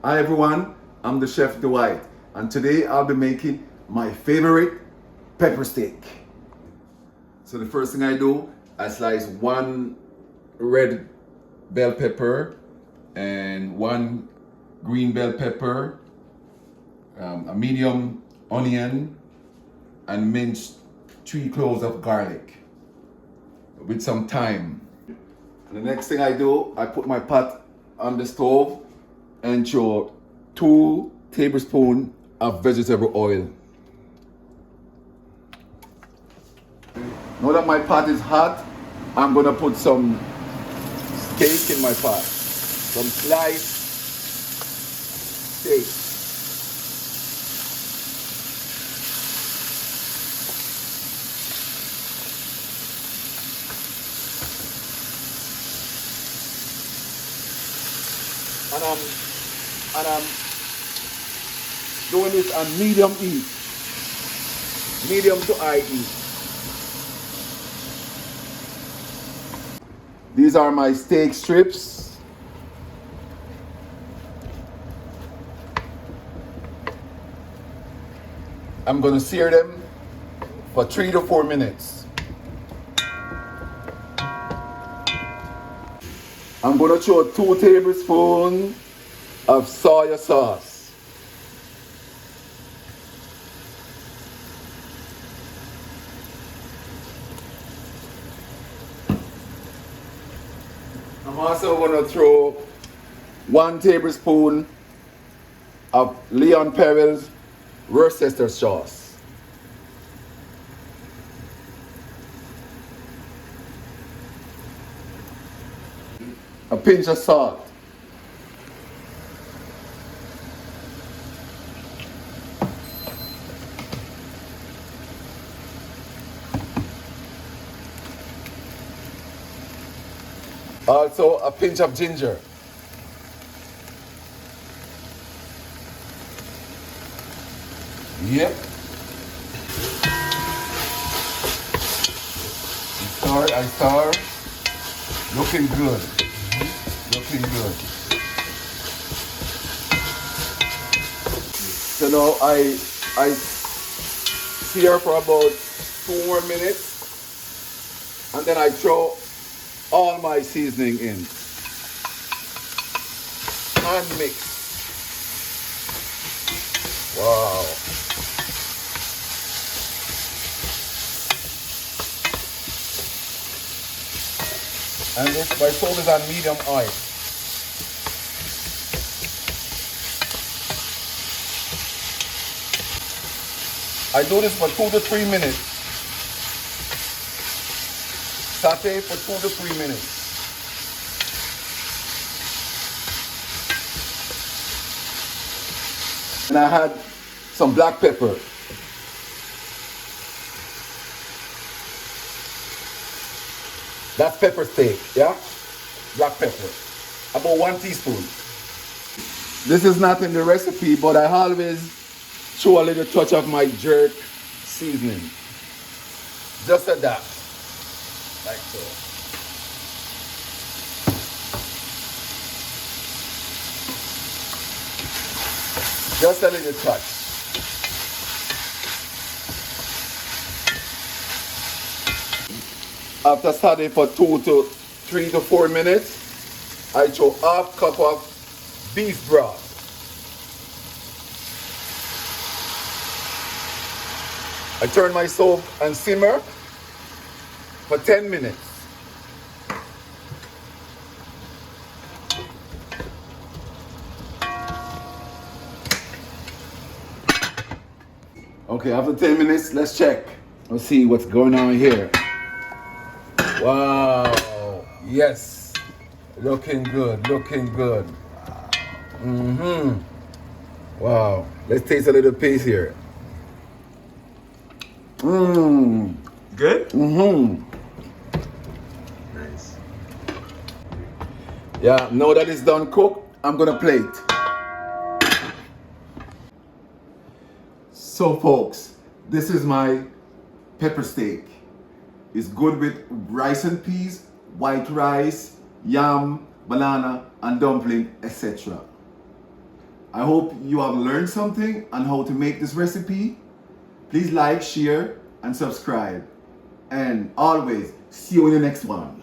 Hi everyone, I'm the chef Dwight, and today I'll be making my favorite pepper steak. So the first thing I do, I slice one red bell pepper and one green bell pepper, a medium onion, and minced 3 cloves of garlic with some thyme. And the next thing I do, I put my pot on the stove and throw 2 tablespoons of vegetable oil. Now that my pot is hot, I'm gonna put some steak in my pot. Some sliced steak. And I'm doing this on medium heat. Medium to high heat. These are my steak strips. I'm gonna sear them for 3 to 4 minutes. I'm gonna throw 2 tablespoons of soy sauce. I'm also gonna throw 1 tablespoon of Leon Perril's Worcestershire sauce. A pinch of salt. Also a pinch of ginger. Yep. I stir. Looking good. Looking good. So now I sear for about 2 more minutes, and then I throw all my seasoning in and mix. Wow. And this, my stove is on medium oil. I do this for 2 to 3 minutes. Saute for 2 to 3 minutes. And I had some black pepper. That's pepper steak, yeah? Black pepper. About 1 teaspoon. This is not in the recipe, but I always throw a little touch of my jerk seasoning. Just a dab. Like so. Just a little touch. After starting for 2 to 3 to 4 minutes, I throw half cup of beef broth. I turn my stove and simmer for 10 minutes. Okay, after 10 minutes, let's check. Let's see what's going on here. Wow, yes, looking good, looking good. Wow, let's taste a little piece here. Good? Nice. Yeah, now that it's done cooked, I'm gonna plate. So folks, this is my pepper steak. It's good with rice and peas, white rice, yam, banana, and dumpling, etc. I hope you have learned something on how to make this recipe. Please like, share, and subscribe. And always, see you in the next one.